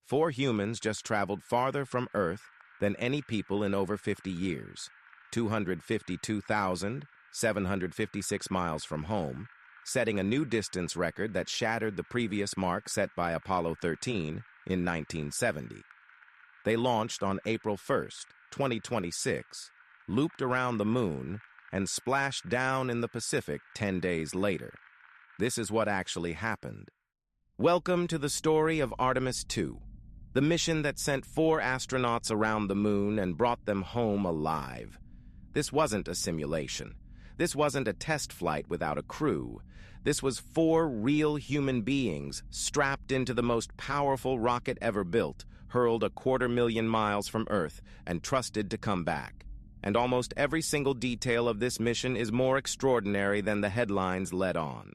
4 humans just traveled farther from Earth than any people in over 50 years, 252,756 miles from home, setting a new distance record that shattered the previous mark set by Apollo 13 in 1970. They launched on April 1st, 2026, looped around the moon, and splashed down in the Pacific 10 days later. This is what actually happened. Welcome to the story of Artemis II, the mission that sent 4 astronauts around the moon and brought them home alive. This wasn't a simulation. This wasn't a test flight without a crew. This was 4 real human beings strapped into the most powerful rocket ever built, hurled 250,000 miles from Earth, and trusted to come back. And almost every single detail of this mission is more extraordinary than the headlines led on.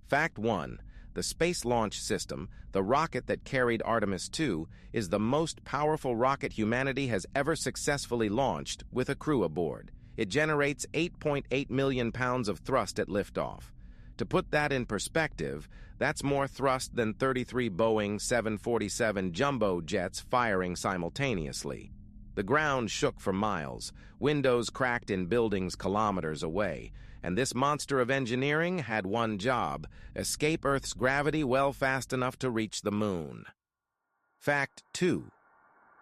Fact 1. The Space Launch System, the rocket that carried Artemis II, is the most powerful rocket humanity has ever successfully launched with a crew aboard. It generates 8.8 million pounds of thrust at liftoff. To put that in perspective, that's more thrust than 33 Boeing 747 jumbo jets firing simultaneously. The ground shook for miles, windows cracked in buildings kilometers away, and this monster of engineering had one job: escape Earth's gravity well fast enough to reach the moon. Fact 2.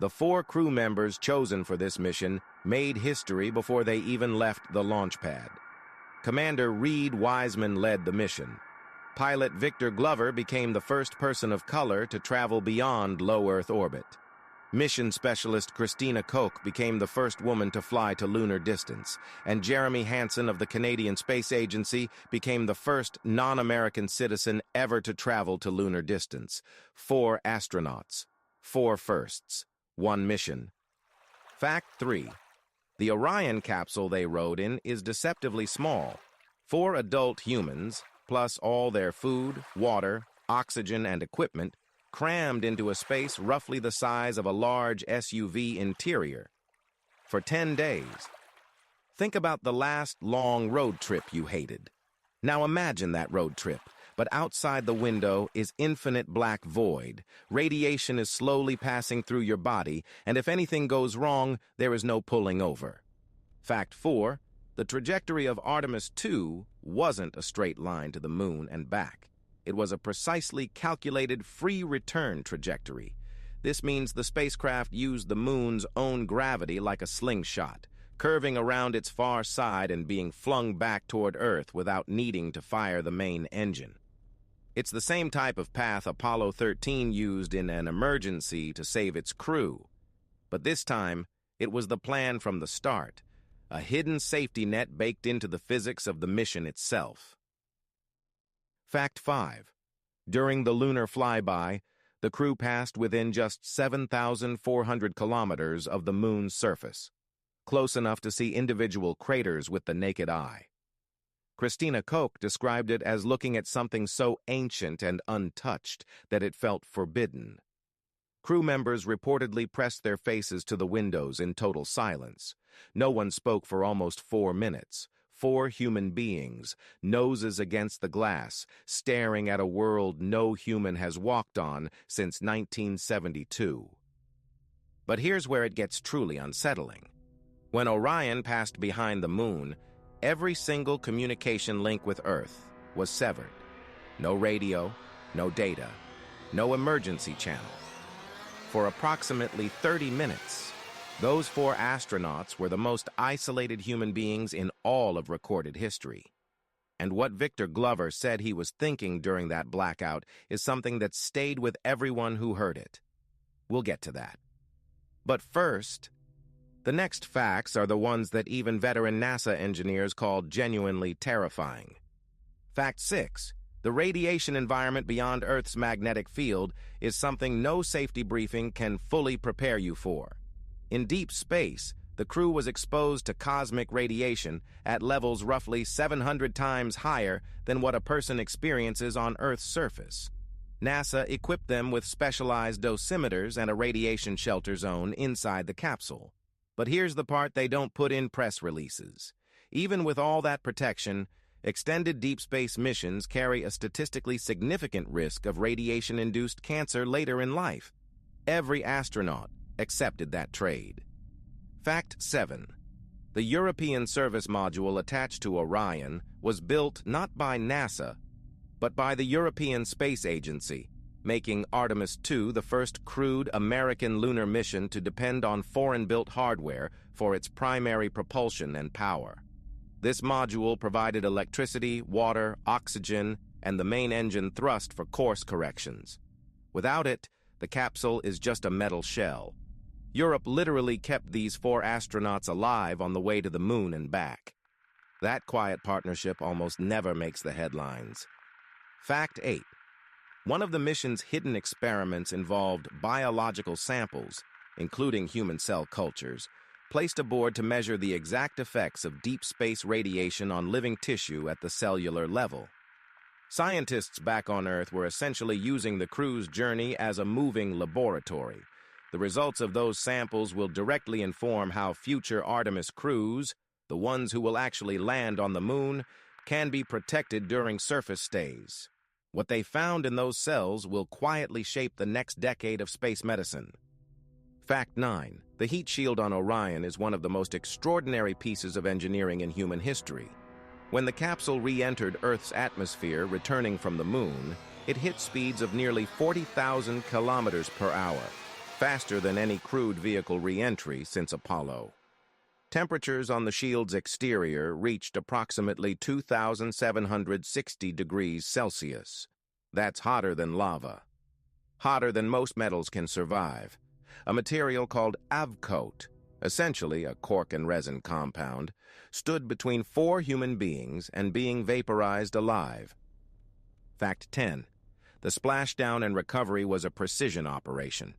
The 4 crew members chosen for this mission made history before they even left the launch pad. Commander Reed Wiseman led the mission. Pilot Victor Glover became the first person of color to travel beyond low Earth orbit. Mission specialist Christina Koch became the first woman to fly to lunar distance, and Jeremy Hansen of the Canadian Space Agency became the first non-American citizen ever to travel to lunar distance. 4 astronauts, 4 firsts, 1 mission. Fact 3. The Orion capsule they rode in is deceptively small. 4 adult humans, plus all their food, water, oxygen, and equipment, crammed into a space roughly the size of a large SUV interior. For 10 days. Think about the last long road trip you hated. Now imagine that road trip, but outside the window is infinite black void. Radiation is slowly passing through your body, and if anything goes wrong, there is no pulling over. Fact 4. The trajectory of Artemis II wasn't a straight line to the moon and back. It was a precisely calculated free return trajectory. This means the spacecraft used the moon's own gravity like a slingshot, curving around its far side and being flung back toward Earth without needing to fire the main engine. It's the same type of path Apollo 13 used in an emergency to save its crew. But this time, it was the plan from the start, a hidden safety net baked into the physics of the mission itself. Fact 5. During the lunar flyby, the crew passed within just 7,400 kilometers of the moon's surface, close enough to see individual craters with the naked eye. Christina Koch described it as looking at something so ancient and untouched that it felt forbidden. Crew members reportedly pressed their faces to the windows in total silence. No one spoke for almost 4 minutes. 4 human beings, noses against the glass, staring at a world no human has walked on since 1972. But here's where it gets truly unsettling. When Orion passed behind the moon, every single communication link with Earth was severed. No radio, no data, no emergency channel. For approximately 30 minutes, those 4 astronauts were the most isolated human beings in all of recorded history. And what Victor Glover said he was thinking during that blackout is something that stayed with everyone who heard it. We'll get to that. But first, the next facts are the ones that even veteran NASA engineers called genuinely terrifying. Fact 6. The radiation environment beyond Earth's magnetic field is something no safety briefing can fully prepare you for. In deep space, the crew was exposed to cosmic radiation at levels roughly 700 times higher than what a person experiences on Earth's surface. NASA equipped them with specialized dosimeters and a radiation shelter zone inside the capsule. But here's the part they don't put in press releases. Even with all that protection, extended deep space missions carry a statistically significant risk of radiation-induced cancer later in life. Every astronaut accepted that trade. Fact 7. The European service module attached to Orion was built not by NASA, but by the European Space Agency, making Artemis II the first crewed American lunar mission to depend on foreign-built hardware for its primary propulsion and power. This module provided electricity, water, oxygen, and the main engine thrust for course corrections. Without it, the capsule is just a metal shell. Europe literally kept these 4 astronauts alive on the way to the moon and back. That quiet partnership almost never makes the headlines. Fact 8. One of the mission's hidden experiments involved biological samples, including human cell cultures, placed aboard to measure the exact effects of deep space radiation on living tissue at the cellular level. Scientists back on Earth were essentially using the crew's journey as a moving laboratory. The results of those samples will directly inform how future Artemis crews, the ones who will actually land on the moon, can be protected during surface stays. What they found in those cells will quietly shape the next decade of space medicine. Fact 9. The heat shield on Orion is one of the most extraordinary pieces of engineering in human history. When the capsule re-entered Earth's atmosphere returning from the moon, it hit speeds of nearly 40,000 kilometers per hour, faster than any crewed vehicle re-entry since Apollo. Temperatures on the shield's exterior reached approximately 2,760 degrees Celsius. That's hotter than lava. Hotter than most metals can survive. A material called avcoat, essentially a cork and resin compound, stood between 4 human beings and being vaporized alive. Fact 10. The splashdown and recovery was a precision operation.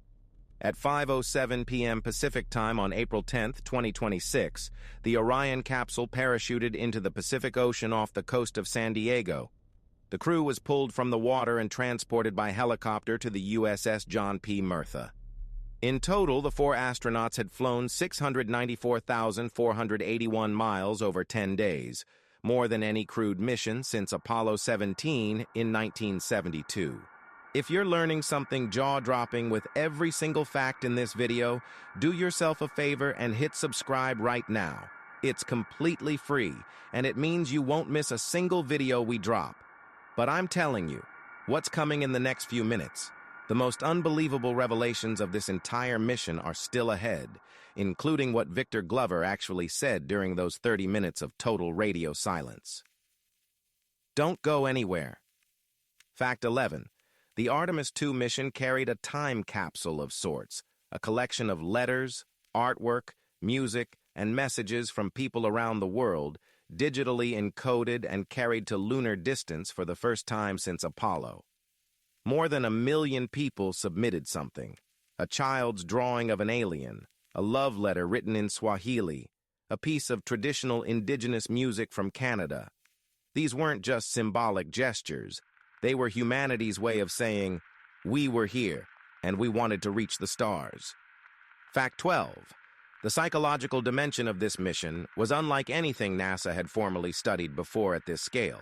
At 5:07 p.m. Pacific Time on April 10, 2026, the Orion capsule parachuted into the Pacific Ocean off the coast of San Diego. The crew was pulled from the water and transported by helicopter to the USS John P. Murtha. In total, the 4 astronauts had flown 694,481 miles over 10 days, more than any crewed mission since Apollo 17 in 1972. If you're learning something jaw-dropping with every single fact in this video, do yourself a favor and hit subscribe right now. It's completely free, and it means you won't miss a single video we drop. But I'm telling you, what's coming in the next few minutes? The most unbelievable revelations of this entire mission are still ahead, including what Victor Glover actually said during those 30 minutes of total radio silence. Don't go anywhere. Fact 11. The Artemis II mission carried a time capsule of sorts, a collection of letters, artwork, music, and messages from people around the world, digitally encoded and carried to lunar distance for the first time since Apollo. More than 1 million people submitted something: a child's drawing of an alien, a love letter written in Swahili, a piece of traditional indigenous music from Canada. These weren't just symbolic gestures. They were humanity's way of saying, we were here, and we wanted to reach the stars. Fact 12. The psychological dimension of this mission was unlike anything NASA had formally studied before at this scale.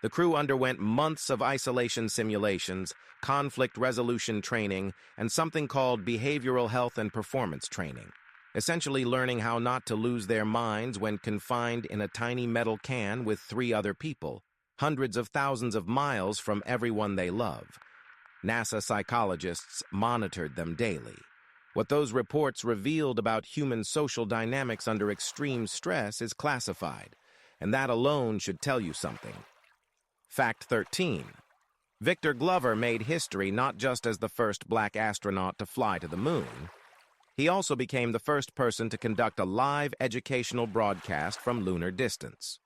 The crew underwent months of isolation simulations, conflict resolution training, and something called behavioral health and performance training, essentially learning how not to lose their minds when confined in a tiny metal can with 3 other people, hundreds of thousands of miles from everyone they love. NASA psychologists monitored them daily. What those reports revealed about human social dynamics under extreme stress is classified, and that alone should tell you something. Fact 13. Victor Glover made history not just as the first black astronaut to fly to the moon. He also became the first person to conduct a live educational broadcast from lunar distance.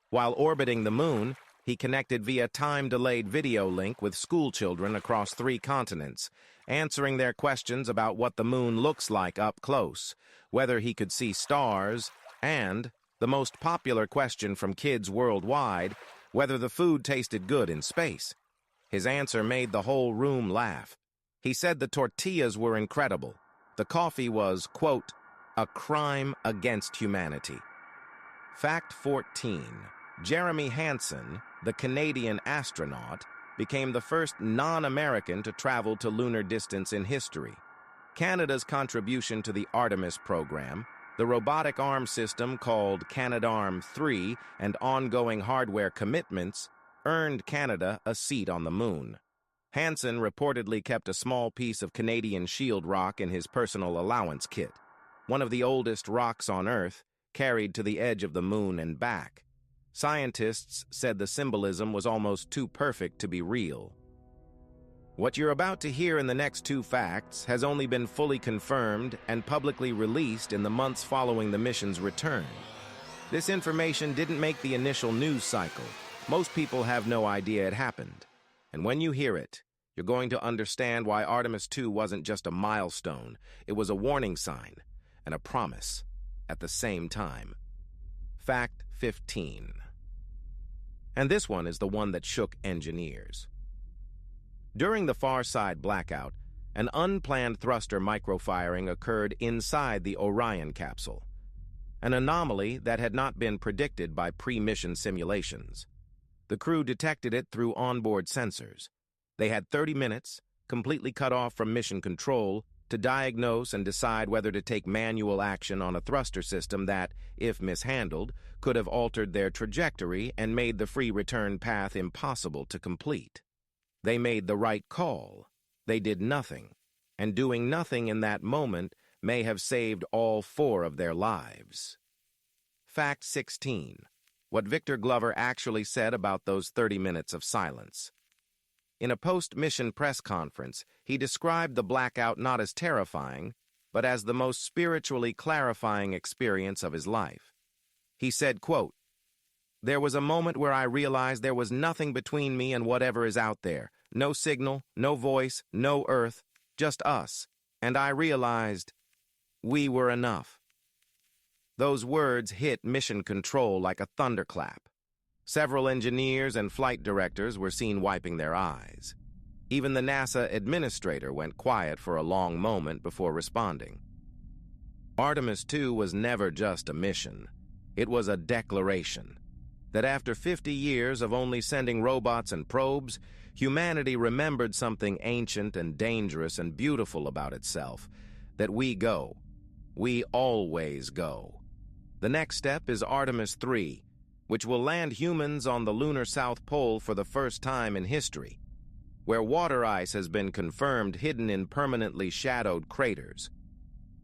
While orbiting the moon, he connected via time-delayed video link with schoolchildren across 3 continents, answering their questions about what the moon looks like up close, whether he could see stars, and, the most popular question from kids worldwide, whether the food tasted good in space. His answer made the whole room laugh. He said the tortillas were incredible. The coffee was, quote, a crime against humanity. Fact 14. Jeremy Hansen, the Canadian astronaut, became the first non-American to travel to lunar distance in history. Canada's contribution to the Artemis program, the robotic arm system called Canadarm3, and ongoing hardware commitments earned Canada a seat on the moon. Hansen reportedly kept a small piece of Canadian shield rock in his personal allowance kit, one of the oldest rocks on Earth, carried to the edge of the moon and back. Scientists said the symbolism was almost too perfect to be real. What you're about to hear in the next two facts has only been fully confirmed and publicly released in the months following the mission's return. This information didn't make the initial news cycle. Most people have no idea it happened. And when you hear it, you're going to understand why Artemis 2 wasn't just a milestone. It was a warning sign and a promise at the same time. Fact 15. And this one is the one that shook engineers. During the far side blackout, an unplanned thruster microfiring occurred inside the Orion capsule, an anomaly that had not been predicted by pre-mission simulations. The crew detected it through onboard sensors. They had 30 minutes, completely cut off from mission control, to diagnose and decide whether to take manual action on a thruster system that, if mishandled, could have altered their trajectory and made the free return path impossible to complete. They made the right call. They did nothing, and doing nothing in that moment may have saved all 4 of their lives. Fact 16. What Victor Glover actually said about those 30 minutes of silence. In a post-mission press conference, he described the blackout not as terrifying, but as the most spiritually clarifying experience of his life. He said, quote, "There was a moment where I realized there was nothing between me and whatever is out there. No signal, no voice, no earth, just us. And I realized we were enough." Those words hit mission control like a thunderclap. Several engineers and flight directors were seen wiping their eyes. Even the NASA administrator went quiet for a long moment before responding. Artemis 2 was never just a mission. It was a declaration that after 50 years of only sending robots and probes, humanity remembered something ancient and dangerous and beautiful about itself, that we go. We always go. The next step is Artemis 3, which will land humans on the lunar South Pole for the first time in history, where water ice has been confirmed hidden in permanently shadowed craters.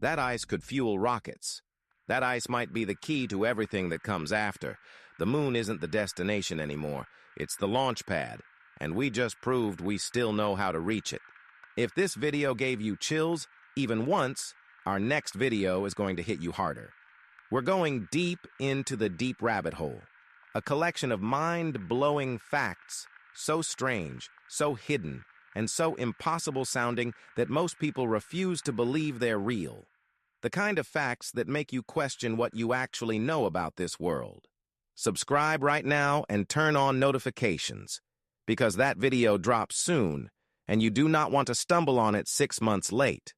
That ice could fuel rockets. That ice might be the key to everything that comes after. The moon isn't the destination anymore. It's the launch pad, and we just proved we still know how to reach it. If this video gave you chills, even once, our next video is going to hit you harder. We're going deep into the deep rabbit hole, a collection of mind-blowing facts, so strange, so hidden, and so impossible sounding that most people refuse to believe they're real. The kind of facts that make you question what you actually know about this world. Subscribe right now and turn on notifications, because that video drops soon, and you do not want to stumble on it 6 months late.